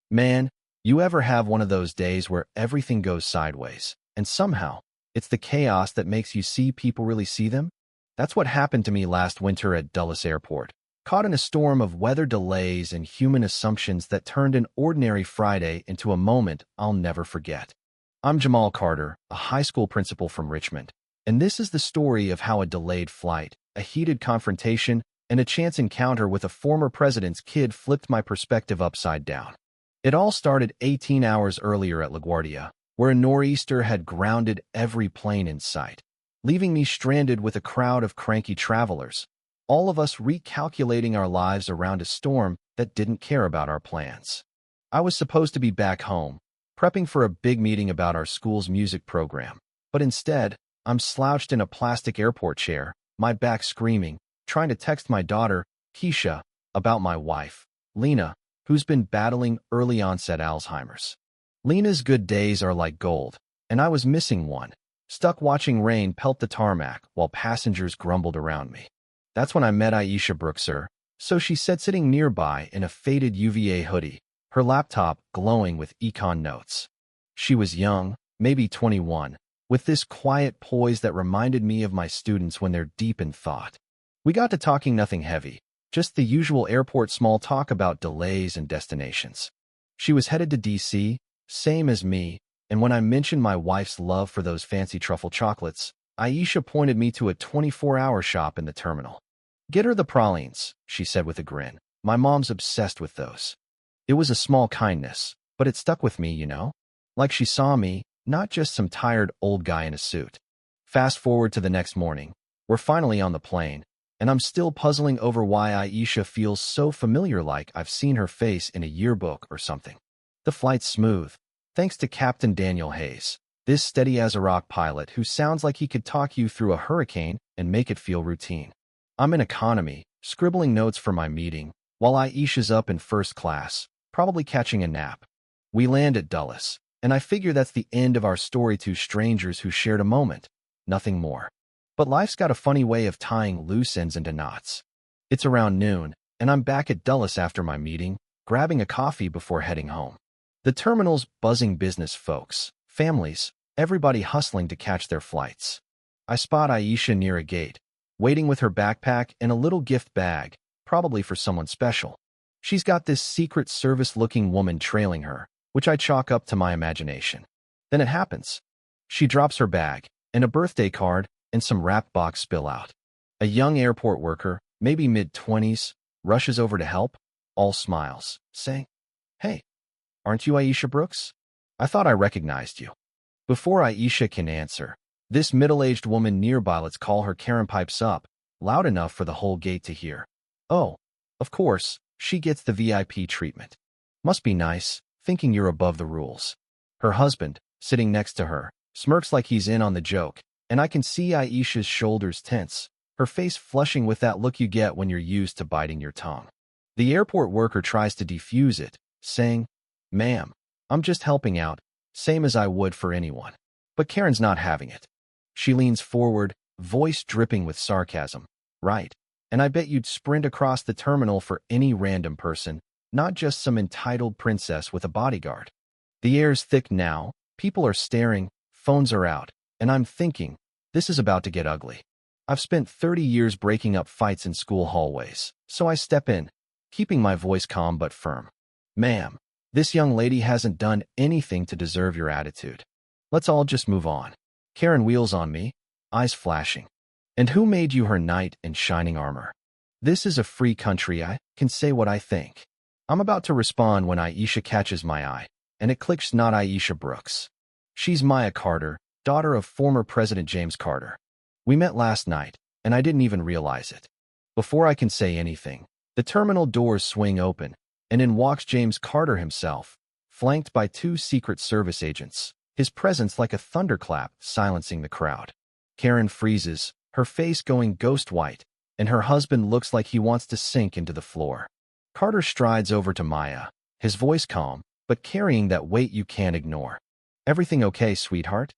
Man, you ever have one of those days where everything goes sideways, and somehow, it's the chaos that makes you see people really see them? That's what happened to me last winter at Dulles Airport, caught in a storm of weather delays and human assumptions that turned an ordinary Friday into a moment I'll never forget. I'm Jamal Carter, a high school principal from Richmond, and this is the story of how a delayed flight, a heated confrontation, and a chance encounter with a former president's kid flipped my perspective upside down. It all started 18 hours earlier at LaGuardia, where a nor'easter had grounded every plane in sight, leaving me stranded with a crowd of cranky travelers, all of us recalculating our lives around a storm that didn't care about our plans. I was supposed to be back home, prepping for a big meeting about our school's music program, but instead, I'm slouched in a plastic airport chair, my back screaming, trying to text my daughter, Keisha, about my wife, Lena, who's been battling early-onset Alzheimer's. Lena's good days are like gold, and I was missing one, stuck watching rain pelt the tarmac while passengers grumbled around me. That's when I met Aisha Brookser, so she sat sitting nearby in a faded UVA hoodie, her laptop glowing with econ notes. She was young, maybe 21, with this quiet poise that reminded me of my students when they're deep in thought. We got to talking nothing heavy, just the usual airport small talk about delays and destinations. She was headed to DC, same as me, and when I mentioned my wife's love for those fancy truffle chocolates, Aisha pointed me to a 24-hour shop in the terminal. "Get her the pralines," she said with a grin. "My mom's obsessed with those." It was a small kindness, but it stuck with me, you know? Like she saw me, not just some tired old guy in a suit. Fast forward to the next morning. We're finally on the plane, and I'm still puzzling over why Aisha feels so familiar, like I've seen her face in a yearbook or something. The flight's smooth, thanks to Captain Daniel Hayes, this steady-as-a-rock pilot who sounds like he could talk you through a hurricane and make it feel routine. I'm in economy, scribbling notes for my meeting, while Aisha's up in first class, probably catching a nap. We land at Dulles, and I figure that's the end of our story, two strangers who shared a moment, nothing more. But life's got a funny way of tying loose ends into knots. It's around noon, and I'm back at Dulles after my meeting, grabbing a coffee before heading home. The terminal's buzzing, business folks, families, everybody hustling to catch their flights. I spot Aisha near a gate, waiting with her backpack and a little gift bag, probably for someone special. She's got this Secret Service-looking woman trailing her, which I chalk up to my imagination. Then it happens. She drops her bag, and a birthday card, and some wrapped box spill out. A young airport worker, maybe mid-20s, rushes over to help, all smiles, saying, "Hey, aren't you Aisha Brooks? I thought I recognized you." Before Aisha can answer, this middle-aged woman nearby, let's call her Karen, pipes up, loud enough for the whole gate to hear. Oh, of course, she gets the VIP treatment. Must be nice, thinking you're above the rules. Her husband, sitting next to her, smirks like he's in on the joke, and I can see Aisha's shoulders tense, her face flushing with that look you get when you're used to biting your tongue. The airport worker tries to defuse it, saying, "Ma'am, I'm just helping out, same as I would for anyone." But Karen's not having it. She leans forward, voice dripping with sarcasm. "Right, and I bet you'd sprint across the terminal for any random person, not just some entitled princess with a bodyguard." The air's thick now, people are staring, phones are out, and I'm thinking, this is about to get ugly. I've spent 30 years breaking up fights in school hallways, so I step in, keeping my voice calm but firm. "Ma'am, this young lady hasn't done anything to deserve your attitude. Let's all just move on." Karen wheels on me, eyes flashing. "And who made you her knight in shining armor? This is a free country, I can say what I think." I'm about to respond when Aisha catches my eye, and it clicks, not Aisha Brooks. She's Maya Carter, daughter of former President James Carter. We met last night, and I didn't even realize it. Before I can say anything, the terminal doors swing open, and in walks James Carter himself, flanked by two Secret Service agents, his presence like a thunderclap silencing the crowd. Karen freezes, her face going ghost white, and her husband looks like he wants to sink into the floor. Carter strides over to Maya, his voice calm, but carrying that weight you can't ignore. "Everything okay, sweetheart?"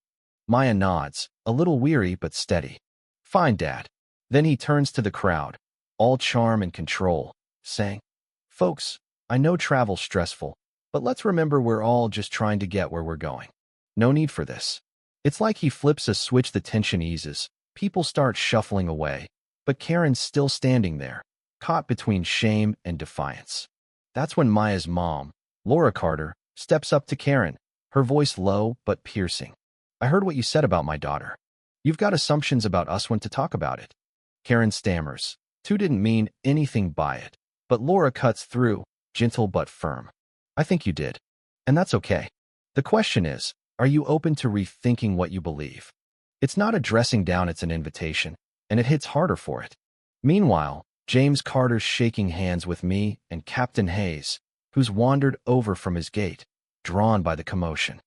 Maya nods, a little weary but steady. "Fine, Dad." Then he turns to the crowd, all charm and control, saying, "Folks, I know travel's stressful, But let's remember we're all just trying to get where we're going. No need for this. It's like he flips a switch, the tension eases, people start shuffling away, but Karen's still standing there, caught between shame and defiance. That's when Maya's mom, Laura Carter, steps up to Karen, her voice low but piercing. I heard what you said about my daughter. You've got assumptions about us when to talk about it. Karen stammers. Tu didn't mean anything by it. But Laura cuts through, gentle but firm. I think you did. And that's okay. The question is, are you open to rethinking what you believe? It's not a dressing down, it's an invitation, and it hits harder for it. Meanwhile, James Carter's shaking hands with me and Captain Hayes, who's wandered over from his gate, drawn by the commotion.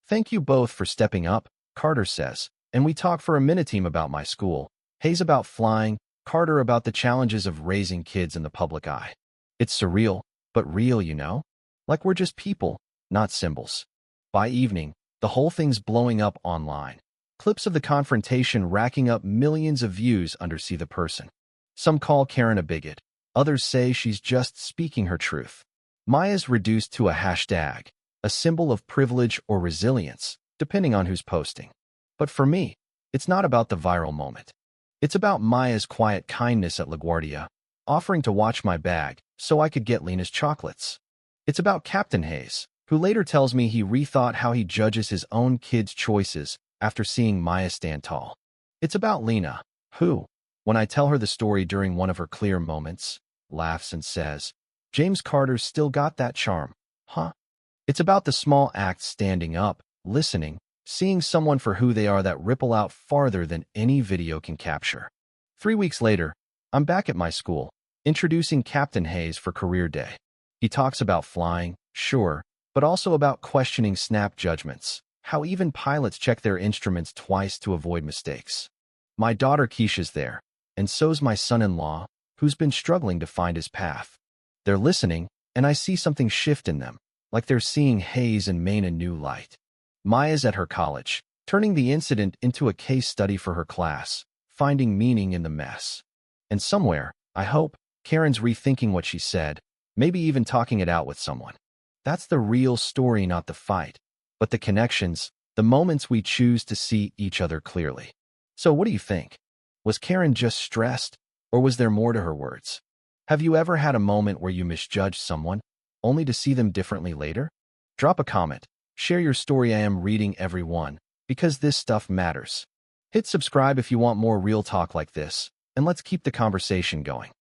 Thank you both for stepping up, Carter says, and we talk for a minute team about my school, Hayes about flying, Carter about the challenges of raising kids in the public eye. It's surreal, but real, you know? Like we're just people, not symbols. By evening, the whole thing's blowing up online. Clips of the confrontation racking up millions of views under See the Person. Some call Karen a bigot. Others say she's just speaking her truth. Maya's reduced to a hashtag, a symbol of privilege or resilience, depending on who's posting. But for me, it's not about the viral moment. It's about Maya's quiet kindness at LaGuardia, offering to watch my bag so I could get Lena's chocolates. It's about Captain Hayes, who later tells me he rethought how he judges his own kids' choices after seeing Maya stand tall. It's about Lena, who, when I tell her the story during one of her clear moments, laughs and says, James Carter's still got that charm, huh? It's about the small acts, standing up, listening, seeing someone for who they are, that ripple out farther than any video can capture. 3 weeks later, I'm back at my school, introducing Captain Hayes for career day. He talks about flying, sure, but also about questioning snap judgments, how even pilots check their instruments twice to avoid mistakes. My daughter Keisha's there, and so's my son-in-law, who's been struggling to find his path. They're listening, and I see something shift in them, like they're seeing Hayes and Maine a new light. Maya's at her college, turning the incident into a case study for her class, finding meaning in the mess. And somewhere, I hope, Karen's rethinking what she said, maybe even talking it out with someone. That's the real story, not the fight, but the connections, the moments we choose to see each other clearly. So what do you think? Was Karen just stressed, or was there more to her words? Have you ever had a moment where you misjudged someone, only to see them differently later? Drop a comment, share your story. I am reading every one, because this stuff matters. Hit subscribe if you want more real talk like this, and let's keep the conversation going.